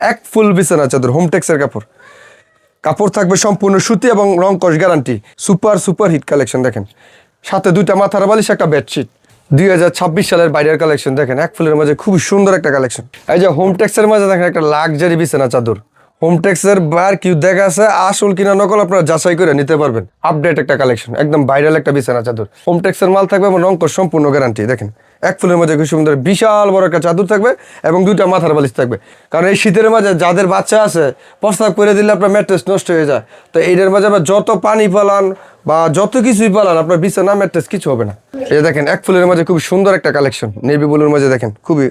এক ফুল বিছানা চাদর হোমটেক্সের কাপড়। কাপড় থাকবে সম্পূর্ণ সুতি এবং রং কস গ্যারান্টি। সুপার হিট কালেকশন দেখেন, সাথে দুইটা মাথার বালিশ, একটা বেডশিট। 2026 সালের বাইরের কালেকশন দেখেন, এক ফুলের মাঝে খুবই সুন্দর একটা কালেকশন। এই যে হোমটেক্সের মাঝে দেখেন একটা লাক্সারি বিছানা চাদর। হোমটেক্সের বার কিউ দেখা আছে, আসল কিনা নকল আপনারা যাচাই করে নিতে পারবেন। আপডেট একটা কালেকশন, একদম ভাইরাল একটা বিছানা চাদর। হোমটেক্সের মাল থাকবে এবং রং কস সম্পূর্ণ গ্যারান্টি। দেখেন এক ফুলের মাঝে খুব সুন্দর বিশাল বড় একটা চাদর থাকবে এবং দুইটা মাথার বালিশ থাকবে। কারণ এই শীতের মাঝে যাদের বাচ্চা আছে, প্রস্তাব করে দিলে আপনার ম্যাট্রেস নষ্ট হয়ে যায়। তো এইটার মাঝে আবার যত পানি পালান বা যত কিছুই পালান, আপনার বিছানা ম্যাট্রেস কিছু হবে না। এই দেখেন এক ফুলের মাঝে খুবই সুন্দর একটা কালেকশন, নেভি ব্লুর মাঝে দেখেন খুবই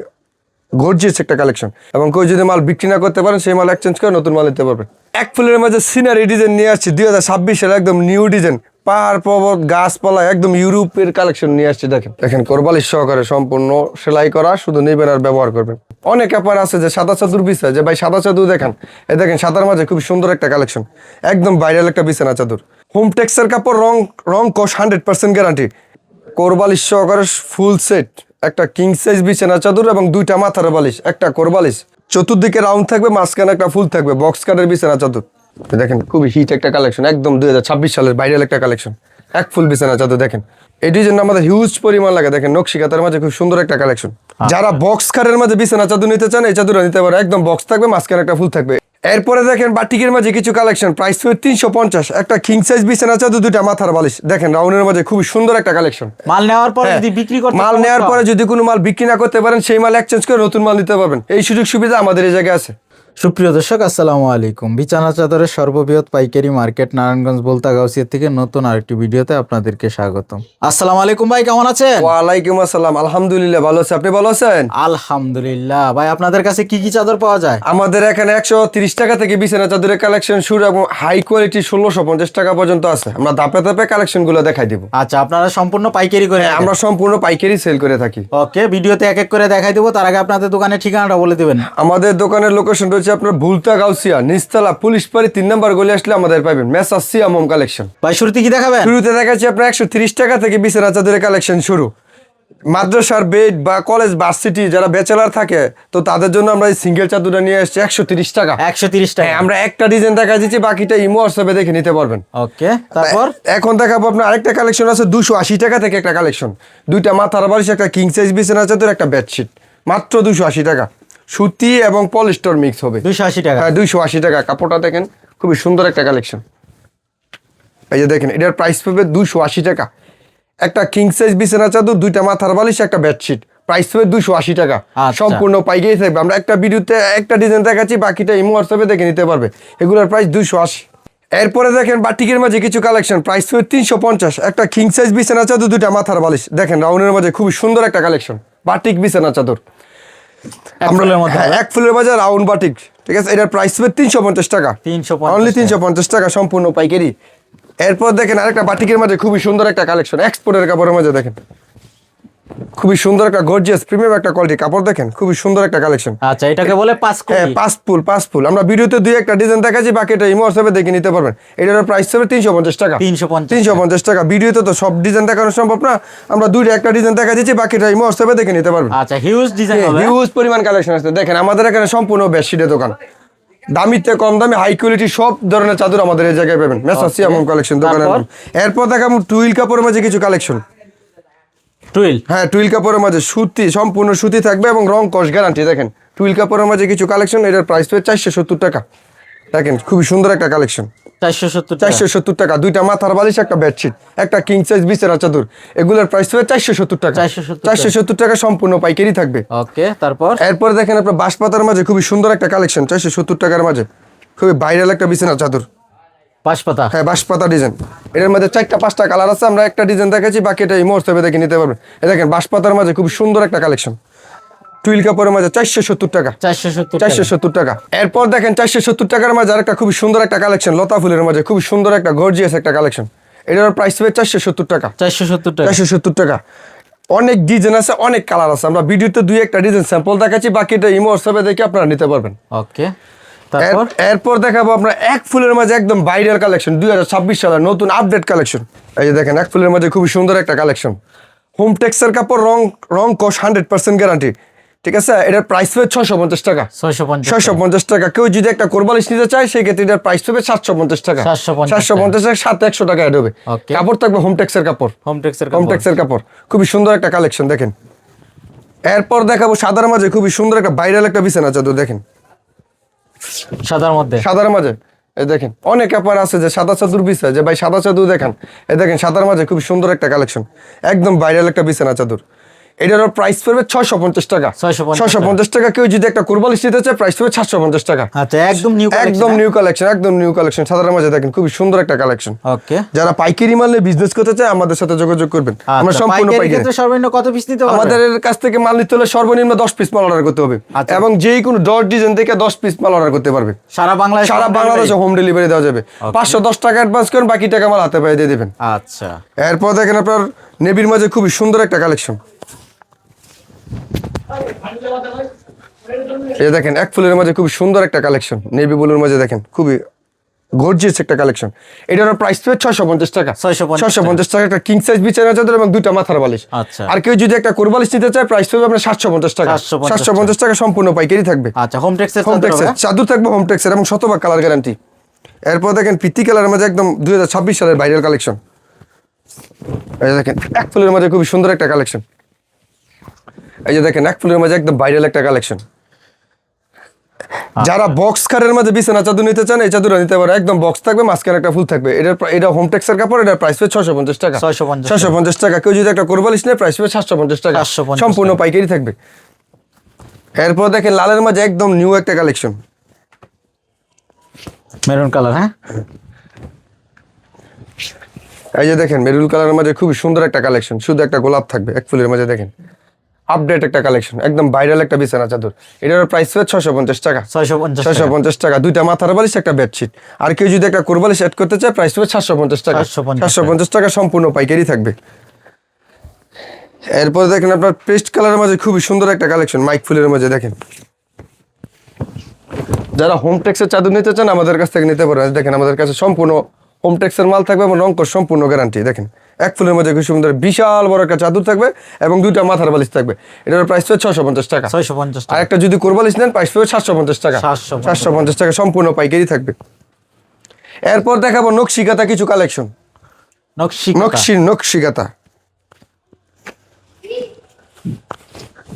গর্জিয়াস একটা কালেকশন। এবং কেউ যদি মাল বিক্রি না করতে পারেন, সেই মাল এক্সচেঞ্জ করে নতুন মাল নিতে পারবেন। এক ফুলের মাঝে সিনারি ডিজাইন নিয়ে আসছি 2026 সালে, একদম নিউ ডিজাইন। পাহাড় পর্বত গাছপালা একদম ইউরোপের কালেকশন নিয়ে আসছি। দেখেন কোরবালিশ সহকারে সম্পূর্ণ সেলাই করা, শুধু নেবেন আর ব্যবহার করবেন। অনেক ব্যাপার আছে যে সাদা চাদর বিছায়, যে ভাই সাদা চাদর দেখান। এই দেখেন সাদার মাঝে খুব সুন্দর একটা কালেকশন, একদম ভাইরাল একটা বিছানা চাদর। হোমটেক্সের কাপড়, রং কস 100% গ্যারান্টি। কোরবালিশ সহকারে ফুল সেট, একটা কিং সাইজ বিছানা চাদর এবং দুইটা মাথার বালিশ, একটা কোরবালিশ। চতুর্দিকে রাউন্ড থাকবে, মাঝখানে একটা ফুল থাকবে, বক্স কাটের বিছানা চাদর। দেখেন খুবই হিট একটা কালেকশন, একদম 2026 সালের ভাইরাল একটা কালেকশন। এক ফুল বিছানা চাদর দেখেন, এই ডিজাইন আমাদের হিউজ পরিমাণ লাগে। দেখেন নকশিকাতার মাঝে খুব সুন্দর একটা কালেকশন। যারা বক্স কাটের মাঝে বিছানা চাদর নিতে চান, এই চাদর নিতে পারে। একদম বক্স থাকবে, মাঝখানে একটা ফুল থাকবে। এরপরে দেখেন বাটিকের মাঝে কিছু কালেকশন, প্রাইস 350। একটা কিং সাইজ বিছানা চাদর, দুইটা মাথার বালিশ। দেখেন রাউন্ডের মাঝে খুবই সুন্দর একটা কালেকশন। মাল নেওয়ার পরে যদি বিক্রি করতে মাল নেওয়ার পরে যদি কোনো মাল বিক্রি না করতে পারেন, সেই মাল এক্সচেঞ্জ করে নতুন মাল নিতে পারবেন। এই সুযোগ সুবিধা আমাদের এই জায়গায় আছে। সুপ্রিয় দর্শক, আসসালামু আলাইকুম। বিছানা চাদরের সর্ববৃহৎ পাইকারি মার্কেট নারায়ণগঞ্জ বলতা গাউসিয়া থেকে নতুন আরেকটি ভিডিওতে আপনাদেরকে স্বাগতম। আসসালামু আলাইকুম ভাই, কেমন আছেন? ওয়ালাইকুম আসসালাম, আলহামদুলিল্লাহ ভালো আছি। আপনি ভালো আছেন? আলহামদুলিল্লাহ। ভাই আপনাদের কাছে কি কি চাদর পাওয়া যায়? আমাদের এখানে 130 টাকা থেকে বিছানা চাদরের কালেকশন শুরু এবং হাই কোয়ালিটি 1650 টাকা পর্যন্ত আছে। আমরা ধাপে ধাপে কালেকশন গুলো দেখাই দিব। আচ্ছা, আপনারা সম্পূর্ণ পাইকারি করে? আমরা সম্পূর্ণ পাইকারি সেল করে থাকি। ওকে, ভিডিওতে এক এক করে দেখাই দেবো। তার আগে আপনাদের দোকানের ঠিকানাটা বলে দিবেন। আমাদের দোকানের লোকেশন রয়েছে আপনার ভুলতা গাউসিয়া, নিচতলা পুলিশ পাড়ি 3 নম্বর গলি আসলে আমাদের পাবেন। মেসার্স সিয়াম হোম কালেকশন। ভাই শুরুতে কি দেখাবেন? শুরুতে দেখাচ্ছি আপনার 130 টাকা থেকে বিছানা চাদরের কালেকশন শুরু। মাদ্রাসার বেড বা কলেজ ভার্সিটি যারা ব্যাচেলার থাকে, তো তাদের জন্য আমরা এই সিঙ্গেল চাদরটা নিয়ে আসছি 130 টাকা। 130 টাকা। আমরা একটা ডিজাইন দেখা দিচ্ছি, বাকিটা ইমো হোয়াটসঅ্যাপে দেখে নিতে পারবেন। ওকে, তারপর এখন দেখাবো আপনার আরেকটা কালেকশন আছে 280 টাকা থেকে একটা কালেকশন। দুইটা মাথার বালিশ, একটা কিং সাইজ বিছানা চাদর, একটা বেডশিট, মাত্র 280 টাকা। সুতি এবং পলিস্টার মিক্স হবে। 280 টাকা। হ্যাঁ 280 টাকা। কাপড়টা দেখেন খুবই সুন্দর একটা কালেকশন। এই যে দেখেন এটার প্রাইস পাবে 280 টাকা। একটা কিং সাইজ বিছানা চাদর, দুইটা মাথার বালিশ, একটা বেডশিট, প্রাইস পাবে 280 টাকা। সম্পূর্ণ পাইকারি থাকবে। আমরা একটা ভিডিওতে একটা ডিজাইন দেখাচ্ছি, বাকিটা ইমো হোয়াটসঅ্যাপে দেখে নিতে পারবে। এগুলোর প্রাইস 280। এরপরে দেখেন বাটিকের মাঝে কিছু কালেকশন, প্রাইস পাবে 350। একটা কিং সাইজ বিছানা চাদর, দুইটা মাথার বালিশ। দেখেন রাউন্ডের মাঝে খুবই সুন্দর একটা কালেকশন, বাটিক বিছানা চাদর। এক ফুলের মাঝে রাউন্ড বাটিক, ঠিক আছে। এটার প্রাইস পাবে 350 টাকা। অনলি 350 টাকা, সম্পূর্ণ পাইকারি। এরপর দেখেন আরেকটা বাটিকের মাঝে খুবই সুন্দর একটা কালেকশন, এক্সপোর্টের কাপড়ের মাঝে দেখেন খুবই সুন্দর একটা গর্জিয়াস প্রিমিয়াম একটা কোয়ালিটি কাপড়। দেখেন খুবই সুন্দর একটা কালেকশন। আচ্ছা, এটাকে বলে পাঁচ ফুল। আমরা ভিডিওতে দুই একটা ডিজাইন দেখাচ্ছি, বাকিটা ইমো হোয়াটসঅ্যাপে দেখে নিতে পারবেন। এটার প্রাইস হবে 350 টাকা। 350 টাকা। ভিডিওতে তো সব ডিজাইন দেখানো সম্ভব না, আমরা দুইটা একটা ডিজাইন দেখা দিচ্ছি, বাকিটা ইমো হোয়াটসঅ্যাপে দেখে নিতে পারবেন। আচ্ছা, হিউজ ডিজাইন হবে, হিউজ পরিমাণ কালেকশন আছে। দেখেন আমাদের এখানে সম্পূর্ণ বেডশিটের দোকান, দামিতে কম দামে হাই কোয়ালিটি সব ধরনের চাদর আমাদের এই জায়গায় পাবেন। মেসার্স সিয়াম হোম কালেকশন দোকানের নাম। এরপর দেখাবো টুইল কাপড়ের মাঝে কিছু কালেকশন। টুইল? হ্যাঁ, টুইল কাপড়ের মাঝে সুতি, সম্পূর্ণ সুতি থাকবে এবং রং কস গ্যারান্টি। দেখেন টুইল কাপড়ের মাঝে কিছু কালেকশন, এটার প্রাইস পেয়ে 470 টাকা। দেখেন খুবই সুন্দর একটা কালেকশন, 470 টাকা। দুইটা মাথার বালিশ, একটা বেডশিট, একটা কিং সাইজ বিছানা চাদর। এগুলোর প্রাইস পেয়ে 470 টাকা। 470 টাকা, সম্পূর্ণ পাইকারি থাকবে। ওকে, তারপর এরপর দেখেন আপনার বাঁশপাতার মাঝে খুবই সুন্দর একটা কালেকশন, 470 টাকার মাঝে খুবই ভাইরাল একটা বিছানা চাদর। বাঁশপাতা? হ্যাঁ, বাঁশপাতা ডিজাইন। এর মধ্যে 4-5টা কালার আছে, আমরা একটা ডিজাইন দেখাচ্ছি, বাকিটা ইমো হোয়াটসঅ্যাপে দেখে নিতে পারবেন। এই দেখেন বাঁশপাতার মাঝে খুব সুন্দর একটা কালেকশন, টুইল কাপড়ের মাঝে 470 টাকা। 470 টাকা। এরপর দেখেন 470 টাকার মাঝে আরেকটা খুব সুন্দর একটা কালেকশন, লতা ফুলের মাঝে খুব সুন্দর একটা গর্জিয়াস একটা কালেকশন। এটার প্রাইস হবে 470 টাকা। 470 টাকা। অনেক ডিজাইন আছে, অনেক কালার আছে। আমরা ভিডিওতে দুই একটা ডিজাইন স্যাম্পল দেখাচ্ছি, বাকিটা ইমো হোয়াটসঅ্যাপে দেখে আপনারা নিতে পারবেন। ওকে, এরপর দেখাবো আপনার এক ফুলের মাঝে একদম ভাইরাল কালেকশন, 2026 সালের নতুন আপডেট কালেকশন। এই যে দেখেন এক ফুলের মাঝে খুবই সুন্দর একটা কালেকশন, হোমটেক্সের কাপড়, রং কস 100% গ্যারান্টি। ঠিক আছে, এটার প্রাইস হবে 650 টাকা। 650 650 টাকা। কেউ যদি একটা কোরবালিশ নিতে চায় সেই ক্ষেত্রে এটার প্রাইস হবে 750 টাকা। 750 টাকা, সাথে 100 টাকা অ্যাড হবে। Okay. কাপড় থাকবে হোমটেক্সের কাপড়। হোমটেক্সের কাপড় খুবই সুন্দর একটা কালেকশন দেখেন। এরপর দেখাবো সাদার মাঝে খুবই সুন্দর একটা ভাইরাল একটা বিছানা চাদর দেখেন। সাদার মাঝে এই দেখেন, অনেক ব্যাপার আছে যে সাদা চাদর বিছায়, যে ভাই সাদা চাদর দেখান। এই দেখেন সাদার মাঝে খুবই সুন্দর একটা কালেকশন, একদম ভাইরাল একটা বিছানা চাদর। এটার প্রাইস পড়বে 650 টাকা। 650 টাকা। কেউ যদি একটা কোরবালিশ নিতে চায় প্রাইস পড়বে 750 টাকা। আচ্ছা, একদম নিউ কালেকশন, একদম নিউ কালেকশন। সাদার মাঝে দেখেন খুবই সুন্দর একটা কালেকশন। ওকে, যারা পাইকারি মাল নিয়ে বিজনেস করতে চায় আমাদের সাথে যোগাযোগ করবেন। আমরা সম্পূর্ণ পাইকারি। ক্ষেত্রে সর্বনিম্ন কত পিস নিতে পারবেন? আমাদের কাছ থেকে মাল নিতে হলে সর্বনিম্ন 10 পিস মাল অর্ডার করতে হবে, এবং যেই কোনো ডট ডিজাইন থেকে 10 পিস মাল অর্ডার করতে পারবে। সারা বাংলাদেশে হোম ডেলিভারি দেওয়া যাবে। 510 টাকা অ্যাডভান্স করেন, বাকি টাকা মাল হাতে পেয়ে দিয়ে দিবেন। আচ্ছা, এরপর দেখেন আপনার নেভির মাঝে খুবই সুন্দর একটা কালেকশন। এই দেখেন এক ফুলের মাঝে খুবই সুন্দর একটা কালেকশন, নেভি ব্লুর মাঝে দেখেন খুবই গর্জিয়াস একটা কালেকশন। এটার প্রাইস হবে 650 টাকা। 650 টাকা একটা কিং সাইজ বিছানা চাদর এবং দুইটা মাথার বালিশ। আচ্ছা, আর কেউ যদি একটা কোরবালিশ নিতে চায় প্রাইস হবে আপনার 750 টাকা। 750 টাকা সম্পূর্ণ পাইকারি থাকবে। আচ্ছা, হোমটেক্সের চাদর থাকবে হোমটেক্সের এবং শতভাগ কালার গ্যারান্টি। এরপর দেখেন পিত্তি কালারের মাঝে একদম 2026 সালের ভাইরাল কালেকশন। এই যে দেখেন এক ফুলের মাঝে খুবই সুন্দর একটা কালেকশন। এই যে দেখেন এক ফুলের মাঝে একদম ভাইরাল একটা কালেকশন। যারা বক্স কারের মাঝে বিছানা চাদর নিতে চান এই চাদর নিতে পারে, একদম বক্স থাকবে, মাঝখানে একটা ফুল থাকবে। এটা হোমটেক্সের কাপড়। এটার প্রাইস হবে 650 টাকা। 650 টাকা। কেউ যদি একটা কোরবালিশ নেয় প্রাইস হবে 750 টাকা। সম্পূর্ণ পাইকারি থাকবে। এরপর দেখেন লালের মাঝে একদম নিউ একটা কালেকশন, মেরুন কালার। হ্যাঁ, এই যে দেখেন মেরুন কালারের মাঝে খুবই সুন্দর একটা কালেকশন, শুধু একটা গোলাপ থাকবে এক ফুলের মাঝে। দেখেন আপডেট একটা কালেকশন, একদম ভাইরাল একটা বিছানা চাদর। এটার প্রাইস হবে 650 টাকা। 650 টাকা। দুইটা মাথার বালিশ, একটা বেডশিট। আর কেউ যদি একটা কোরবালিশ অ্যাড করতে চায় প্রাইস হবে 750 টাকা। 750 টাকা সম্পূর্ণ পাইকারি থাকবে। এরপর দেখেন আপনার পেস্ট কালারের মাঝে খুবই সুন্দর একটা কালেকশন, মাইক ফুলের মাঝে দেখেন। যারা হোমটেক্সের চাদর নিতে চান আমাদের কাছ থেকে নিতে পারেন। দেখেন আমাদের কাছে সম্পূর্ণ হোমটেক্সের মাল থাকবে এবং রঙ সম্পূর্ণ গ্যারান্টি। দেখেন এক ফুলের মধ্যে খুব সুন্দর বিশাল বড় একটা চাদর থাকবে এবং দুইটা মাথার বালিশ থাকবে। এটার প্রাইস হবে 650 টাকা। আর একটা যদি কোরবালিশ নেন প্রাইস হবে 750 টাকা। 750 টাকা সম্পূর্ণ পাইকারি থাকবে। এরপর দেখাবো নকশিকাতা কিছু কালেকশন। নকশিকাতা।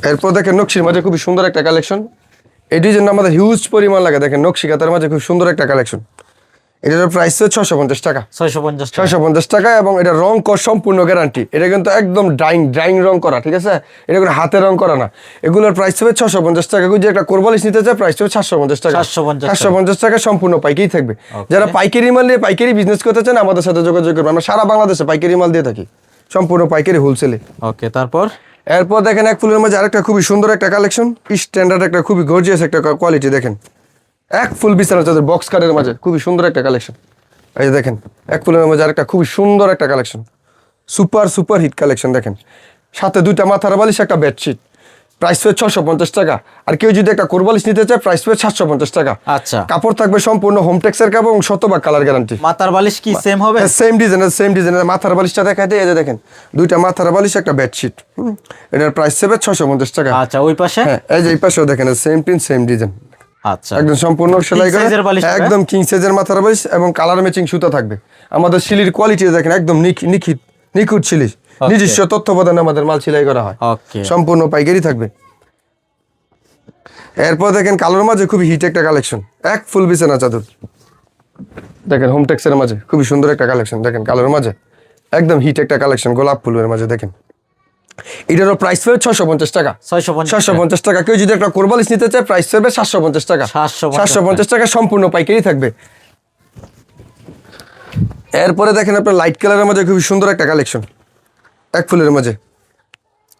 এরপর দেখেন নকশির মাঝে খুবই সুন্দর একটা কালেকশন। এই ডিজাইন আমাদের হিউজ পরিমাণ লাগে। দেখেন নকশিকাতার মাঝে খুব সুন্দর একটা কালেকশন। এটার প্রাইস হচ্ছে 650 টাকা। 650 টাকা এবং এটা রং কর সম্পূর্ণ গ্যারান্টি। এটা কিন্তু একদম ড্রাইং রং করা, ঠিক আছে? এটা কোনো হাতে রং করা না। এগুলোর প্রাইস হবে 650 টাকা। যদি একটা কোরবালিশ নিতে চায় প্রাইস হবে 750 টাকা। 750 টাকা সম্পূর্ণ পাইকারি থাকবে। যারা পাইকারি মাল নিয়ে পাইকারি বিজনেস করতে চান আমাদের সাথে যোগাযোগ করবেন। আমরা সারা বাংলাদেশে পাইকারি মাল দিয়ে থাকি, সম্পূর্ণ পাইকারি হোলসেলে। ওকে, তারপর এরপর দেখেন এক ফুলের মাঝে আরেকটা খুবই সুন্দর একটা কালেকশন, স্ট্যান্ডার্ড একটা খুবই গর্জিয়াস একটা কোয়ালিটি। দেখেন এক ফুল বিছানা চাদর বক্স কাটের মাঝে খুবই সুন্দর একটা কালেকশন। এই যে দেখেন এক ফুলের মাঝে আরেকটা খুবই সুন্দর একটা কালেকশন, সুপার হিট কালেকশন। দেখেন সাথে দুইটা মাথার বালিশ, একটা বেডশিট। প্রাইস হবে 650 টাকা। আর কেউ যদি একটা কোরবালিশ নিতে চায় প্রাইস হবে 750 টাকা। আচ্ছা, কাপড় থাকবে সম্পূর্ণ হোমটেক্সের কাপড় এবং শতভাগ কালার গ্যারান্টি। মাথার বালিশ কি সেম হবে? সেম ডিজাইনের মাথার বালিশটা দেখাতে। এই যে দেখেন দুইটা মাথার বালিশ, একটা বেডশিট। এটার প্রাইস হবে 650 টাকা। আচ্ছা, ওই পাশে? হ্যাঁ, এই যে এই পাশেও দেখেন সেম প্রিন্ট সেম ডিজাইন। আচ্ছা, একদম সম্পূর্ণ সেলাই করা, একদম কিং সাইজের মাথার বালিশ এবং কালার ম্যাচিং সুতা থাকবে। আমাদের শিলির কোয়ালিটি দেখেন একদম নিখুঁত শিলি, নিজস্ব তত্ত্বাবধানে আমাদের মাল সেলাই করা হয়। সম্পূর্ণ পাইকারি থাকবে। এরপর দেখেন কালোর মাঝে খুবই হিট একটা কালেকশন, এক ফুল বিছানা চাদর। দেখেন হোমটেক্সের মাঝে খুবই সুন্দর একটা কালেকশন। দেখেন কালোর মাঝে একদম হিট একটা কালেকশন, গোলাপ ফুলের মাঝে। দেখেন এটারও প্রাইস হবে 650 টাকা। 650 টাকা। কেউ যদি একটা কোরবালিশ নিতে চায় প্রাইস হবে 750 টাকা। 750 টাকা সম্পূর্ণ পাইকারি থাকবে। এরপরে দেখেন আপনার লাইট কালারের মাঝে খুবই সুন্দর একটা কালেকশন, এক ফুলের মাঝে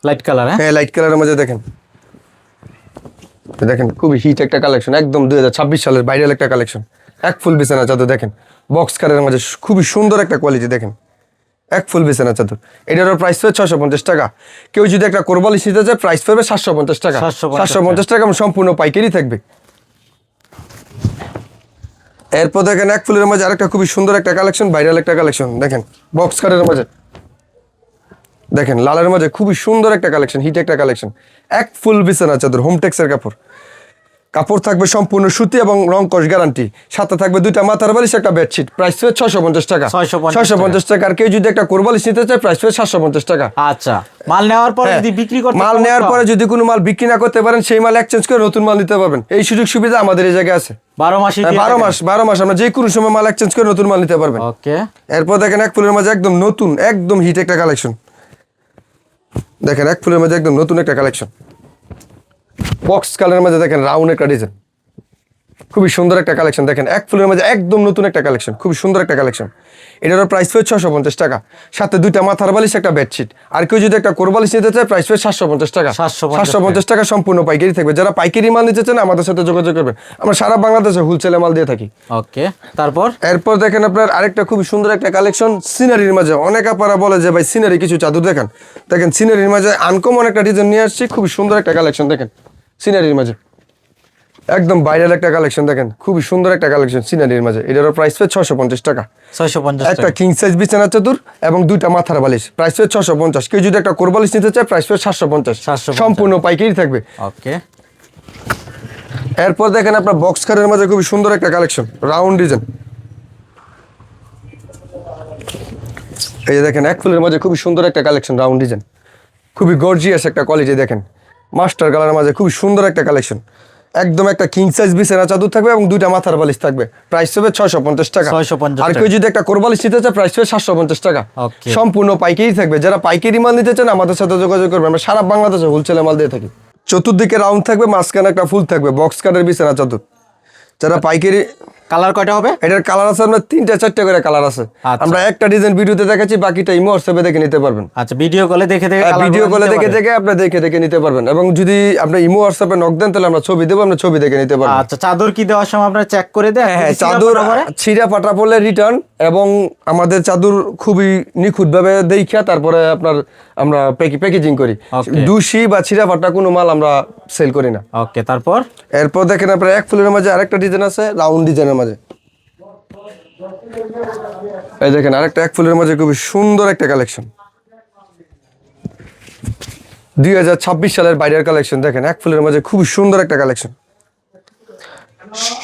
লাইট কালার। হ্যাঁ, লাইট কালারের মাঝে দেখেন খুবই হিট একটা কালেকশন, একদম 2026 সালের ভাইরাল একটা কালেকশন, এক ফুল বিছানা চাদর। দেখেন বক্স কালারের মাঝে খুবই সুন্দর একটা কোয়ালিটি। দেখেন এক ফুল বিছানা চাদর। এটারও প্রাইস হবে 650 টাকা। কেউ যদি একটা কোরবালিশ নিতে চায় প্রাইস পড়বে 750 টাকা। 750 টাকা সম্পূর্ণ পাইকারি থাকবে। এরপর দেখেন এক ফুলের মাঝে আরেকটা খুবই সুন্দর একটা কালেকশন, ভাইরাল একটা কালেকশন। দেখেন বক্স কাটের মাঝে দেখেন লালের মাঝে খুবই সুন্দর একটা কালেকশন, হিট একটা কালেকশন। এক ফুল বিছানা চাদর, হোমটেক্সের কাপড়। কাপড় থাকবে সম্পূর্ণ সুতি এবং রং কস গ্যারান্টি। সাথে থাকবে দুইটা মাথার বালিশ, একটা বেডশিট। প্রাইস হবে 650 টাকা। 650 টাকা। আর কেউ যদি একটা কোরবালিশ নিতে চায় প্রাইস হবে 750 টাকা। আচ্ছা, মাল নেওয়ার পরে যদি বিক্রি করতে মাল নেওয়ার পরে যদি কোনো মাল বিক্রি না করতে পারেন, সেই মাল এক্সচেঞ্জ করে নতুন মাল নিতে পারবেন। এই সুযোগ সুবিধা আমাদের এই জায়গায় আছে। 12 মাসই 12 মাস আমরা যে কোনো সময় মাল এক্সচেঞ্জ করে নতুন মাল নিতে পারবেন। ওকে। এরপর দেখেন এক ফুলের মাঝে একদম নতুন, একদম হিট একটা কালেকশন। দেখেন এক ফুলের মাঝে একদম নতুন একটা কালেকশন। বক্স কালারের মাঝে দেখেন রাউন্ড একটা ডিজাইন, খুবই সুন্দর একটা কালেকশন। দেখেন এক ফুলের মাঝে একদম নতুন একটা কালেকশন, খুবই সুন্দর একটা কালেকশন। এটারও প্রাইস হবে 650 টাকা। সাথে দুইটা মাথার বালিশ, একটা বেডশিট। আর কেউ যদি একটা কোরবালিশ নিতে চায় প্রাইস হবে 750 টাকা। 750 টাকা সম্পূর্ণ পাইকারি থাকবে। যারা পাইকারি মাল নিতে চান আমাদের সাথে যোগাযোগ করবেন। আমরা সারা বাংলাদেশে হোলসেলে মাল দিয়ে থাকি। ওকে, তারপর এরপর দেখেন আপনার আরেকটা খুবই সুন্দর একটা কালেকশন সিনারির মাঝে। অনেক আপনারা বলে যে ভাই সিনারি কিছু চাদর দেখান। দেখেন সিনারির মাঝে আনকমন একটা ডিজাইন নিয়ে আসছি, খুবই সুন্দর একটা কালেকশন। দেখেন সিনারির মাঝে একদম ভাইরাল একটা কালেকশন। দেখেন খুবই সুন্দর একটা কালেকশন সিনারির মাঝে। এটারও প্রাইস হবে 650 টাকা। 650 একটা কিং সাইজ বিছানা চাদর এবং দুইটা মাথার বালিশ, প্রাইস হবে 650। কেউ যদি একটা কোরবালিশ নিতে চায় প্রাইস হবে 750। সম্পূর্ণ পাইকারি থাকবে। ওকে। এরপর দেখেন আপনার বক্স খাটের মাঝে খুবই সুন্দর একটা কালেকশন, রাউন্ড ডিজাইন। এই যে দেখেন এক ফুলের মাঝে খুবই সুন্দর একটা কালেকশন, রাউন্ড ডিজাইন, খুবই গর্জিয়াস একটা কোয়ালিটি। দেখেন মাস্টার কালারের মাঝে খুবই সুন্দর একটা কালেকশন। একদম একটা কিং সাইজ বিছানা চাদর থাকবে এবং দুইটা মাথার বালিশ থাকবে। প্রাইস হবে 650 টাকা। 650 আর কেউ যদি একটা কোরবালিশ নিতে চায় প্রাইস হবে 750 টাকা। Okay. সম্পূর্ণ পাইকারি থাকবে। যারা পাইকারি মাল নিতে চান আমাদের সাথে যোগাযোগ করবেন। আমরা সারা বাংলাদেশে হোলসেলে মাল দিয়ে থাকি। চতুর্দিকে রাউন্ড থাকবে, মাঝখানে একটা ফুল থাকবে, বক্স কাটের বিছানা চাদর। যারা পাইকারি, কালার কয়টা হবে? এটার কালার আছে আপনার 3-4টা করে কালার আছে। আচ্ছা। আমরা একটা ডিজাইন ভিডিওতে দেখাচ্ছি, বাকিটা ইমো হোয়াটসঅ্যাপে দেখে নিতে পারবেন। আচ্ছা, ভিডিও কলে দেখে ভিডিও কলে দেখে আপনি দেখে নিতে পারবেন। এবং যদি আপনি ইমো হোয়াটসঅ্যাপে নক দেন তাহলে আমরা ছবি দেবো, আমরা ছবি দেখে নিতে পারবেন। আচ্ছা, চাদর কি দেওয়ার সময় আপনারা চেক করে দেন? হ্যাঁ, চাদর ছিঁড়া ফাটা পড়লে রিটার্ন, এবং আমাদের চাদর খুবই নিখুঁত ভাবে দেখিয়া তারপরে আপনার আমরা প্যাকেজিং করি। Okay. দূষি বা ছিঁড়া ফাটা কোনো মাল আমরা সেল করি না। ওকে, তারপর এরপর দেখেন আপনার এক ফুলের মাঝে আরেকটা ডিজাইন আছে, রাউন্ড ডিজাইনের মাঝে। এই দেখেন আরেকটা এক ফুলের মাঝে খুবই সুন্দর একটা কালেকশন, 2026 সালের বাইরের কালেকশন। দেখেন এক ফুলের মাঝে খুবই সুন্দর একটা কালেকশন।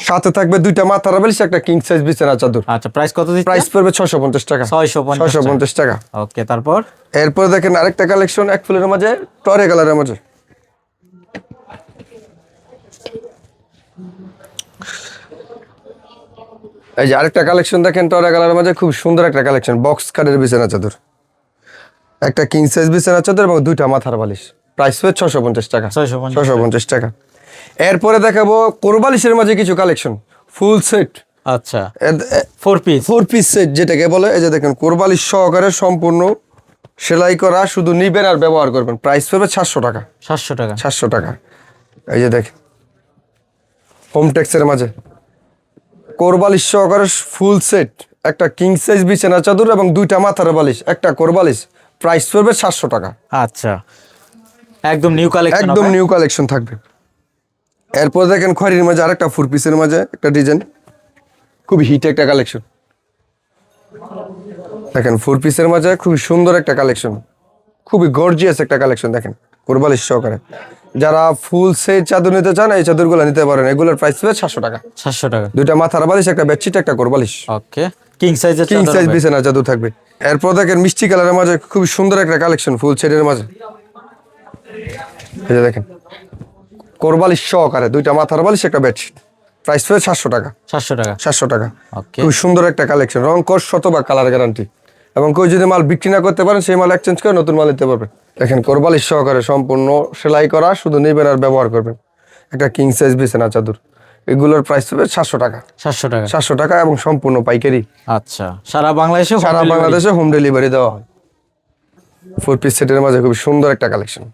সাথে থাকবে দুইটা মাথার বালিশ, একটা কিং সাইজ বিছানা চাদর। আচ্ছা, প্রাইস কত দিচ্ছেন? প্রাইস পড়বে 650 টাকা। 650 টাকা। ওকে, তারপর এরপর দেখেন আরেকটা কালেকশন এক ফুলের মাঝে, টরে কালারের মাঝে। এই যে আরেকটা কালেকশন দেখেন টরে কালারের মাঝে, খুব সুন্দর একটা কালেকশন, বক্স কাটের বিছানা চাদর, একটা কিং সাইজ বিছানা চাদর এবং দুইটা মাথার বালিশ। প্রাইস হবে 650 টাকা। 650 টাকা। এরপরে দেখাবো কোরবালিশের মাঝে কিছু কালেকশন, ফুল সেট। আচ্ছা, 4 পিস সেট যেটাকে বলে। এই যে দেখেন কোরবালিশ সহকারে সম্পূর্ণ সেলাই করা, শুধু নিবেন আর ব্যবহার করবেন। প্রাইস পড়বে 700 টাকা। 700 টাকা। 700 টাকা। এই যে দেখেন হোমটেক্সের মাঝে কোরবালিশ সহকারে ফুল সেট, একটা কিং সাইজ বিছানা চাদর এবং দুইটা মাথার বালিশ, একটা কোরবালিশ। প্রাইস পড়বে 700 টাকা। আচ্ছা, একদম নিউ কালেকশন। একদম নিউ কালেকশন থাকবে। এরপর দেখেন খয়েরির মাঝে আরেকটা 4 পিসের মাঝে একটা ডিজাইন, খুবই হিট একটা কালেকশন। দেখেন 4 পিসের মাঝে খুবই সুন্দর একটা কালেকশন, খুবই গর্জিয়াস একটা কালেকশন। দেখেন কোরবালিশ সহকারে। যারা ফুল সেট চাদর নিতে চান এই চাদরগুলো নিতে পারেন। এগুলোর প্রাইস হবে 700 টাকা। 700 টাকা। দুইটা মাথার বালিশ, একটা বেডশিট, একটা কোরবালিশ। ওকে, কিং সাইজ বিছানা চাদর থাকবে। এরপর দেখেন মিষ্টি কালারের মাঝে খুবই সুন্দর একটা কালেকশন, ফুল সেটের মাঝে। এই যে দেখেন কোরবালিশ সহকারে, দুইটা মাথার বালিশ, একটা বেডশিট। প্রাইস হবে 700 টাকা। 700 টাকা। 700 টাকা। ওকে, খুব সুন্দর একটা কালেকশন, রং কস শতভাগ কালার গ্যারান্টি। এবং কেউ যদি মাল বিক্রি না করতে পারেন সেই মাল এক্সচেঞ্জ করে নতুন মাল নিতে পারবে। দেখেন কোরবালিশ সহকারে সম্পূর্ণ সেলাই করা, শুধু নেবেন আর ব্যবহার করবেন। একটা কিং সাইজ বিছানা চাদর। এগুলোর প্রাইস হবে 700 টাকা। 700 টাকা। 700 টাকা এবং সম্পূর্ণ পাইকারি। আচ্ছা, সারা বাংলাদেশে হোম ডেলিভারি দেওয়া হয়। 4 পিস সেটের মাঝে খুব সুন্দর একটা কালেকশন।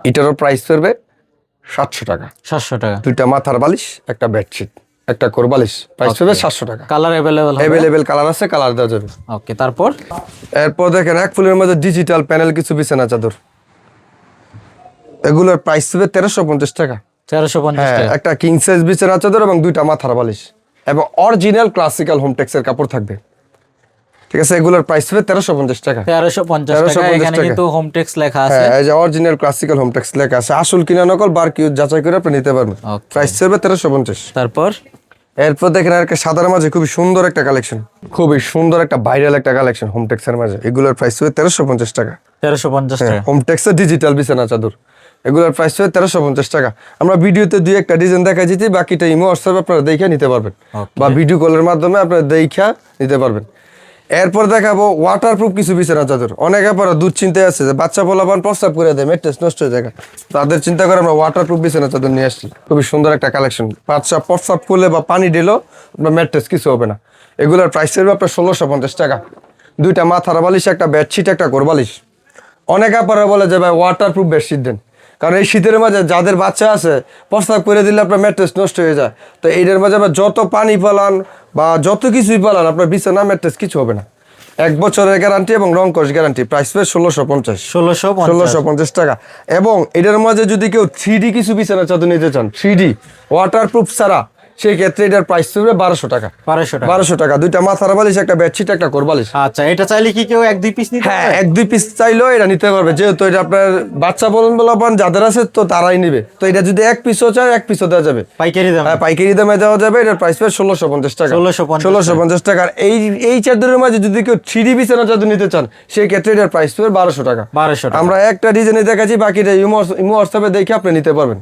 এটারও প্রাইস পড়বে 700 টাকা। 700 টাকা। দুইটা মাথার বালিশ, একটা বেডশিট, একটা কোরবালিশ। প্রাইস পড়বে 700 টাকা। কালার অ্যাভেলেবেল কালার আছে, কালার দেওয়া যাবে। ওকে, তারপর এরপর দেখেন এক ফুলের মধ্যে ডিজিটাল প্যানেল কিছু বিছানা চাদর। এগুলোর প্রাইস হবে 1350 টাকা। 1350 হ্যাঁ, টাকা। একটা কিং সাইজ বিছানা চাদর এবং দুইটা মাথার বালিশ, এবং অরিজিনাল ক্লাসিক্যাল হোমটেক্সের কাপড় থাকবে। ঠিক আছে, এগুলোর প্রাইস হবে 1350 টাকা। 1350 টাকা। 1350 এখানে টাকা। কিন্তু হোমটেক্স লেখা আছে। হ্যাঁ, এই যে অরিজিনাল ক্লাসিক্যাল হোমটেক্স লেখা আছে, আসল কিনা নকল বার কিউ যাচাই করে আপনি নিতে পারবেন। Okay. প্রাইস হবে 1350। তারপর এরপর দেখেন আর একটা সাদার মাঝে খুবই সুন্দর একটা কালেকশন, খুবই সুন্দর একটা ভাইরাল একটা কালেকশন হোমটেক্সের মাঝে। এগুলোর প্রাইস হবে 1350 টাকা। 1350 টাকা। হোমটেক্সের ডিজিটাল বিছানা চাদর, এগুলোর প্রাইস হবে 1350 টাকা। আমরা ভিডিওতে দুই একটা ডিজাইন দেখা যেতে, বাকিটা ইমো হোয়াটসঅ্যাপে আপনারা দেখে নিতে পারবেন, Okay. বা ভিডিও কলের মাধ্যমে আপনারা দেখা নিতে পারবেন। এরপর দেখাবো ওয়াটারপ্রুফ কিছু বিছানা চাদর। অনেকে পরে দুধ চিন্তায় আছে যে বাচ্চা পোলাপান প্রস্তাব করে দেয়, ম্যাট্রেস নষ্ট হয়ে যায়, তাদের চিন্তা করে আমরা ওয়াটারপ্রুফ বিছানা চাদর নিয়ে আসছি। খুবই সুন্দর একটা কালেকশন, বাচ্চা প্রস্তাব করলে বা পানি দিলেও আপনার ম্যাট্রেস কিছু হবে না। এগুলোর প্রাইস হবে আপনার 1650 টাকা। দুইটা মাথার বালিশ, একটা বেডশিট, একটা কোরবালিশ। অনেকে পরে বলে যে ভাই ওয়াটারপ্রুফ বেডশিট দেন, কারণ এই শীতের মাঝে যাদের বাচ্চা আছে প্রস্তাব করে দিলে আপনার ম্যাট্রেস নষ্ট হয়ে যায়। তো এইটার মাঝে আবার যত পানি পালান বা যত কিছুই পালান, আপনার বিছানা ম্যাট্রেস কিছু হবে না। 1 বছরের গ্যারান্টি এবং রং কস গ্যারান্টি। প্রাইস হবে 1650। 1650 টাকা। এবং এটার মাঝে যদি কেউ 3D কিছু বিছানা চাদর নিতে চান, 3D ওয়াটারপ্রুফ ছাড়া, সেই ক্ষেত্রে এটার প্রাইস হবে 1200 টাকা। 1200 টাকা। 1200 টাকা। দুইটা মাথার বালিশ, একটা বেডশিট, একটা কোরবালিশ। আচ্ছা, এটা চাইলে কি কেউ 1-2 পিস নিতে হ্যাঁ, পারে? 1-2 পিস চাইলেও এটা নিতে পারবে, যেহেতু এটা আপনার বাচ্চা বলাপান যাদের আছে তো তারাই নিবে। তো এটা যদি 1 পিসও চায় 1 পিসও দেওয়া যাবে, পাইকারি দাম। হ্যাঁ পাইকারি দামে দেওয়া যাবে। এটার প্রাইস হবে 1650 টাকা। 1650 টাকা। এই চাদরের মাঝে যদি কেউ 3D বিছানা চাদর নিতে চান, সেই ক্ষেত্রে এটার প্রাইস হবে 1200 টাকা। 1200 টাকা। আমরা একটা ডিজাইনে দেখাচ্ছি, বাকিটা ইমো হোয়াটসঅ্যাপে দেখে আপনি নিতে পারবেন।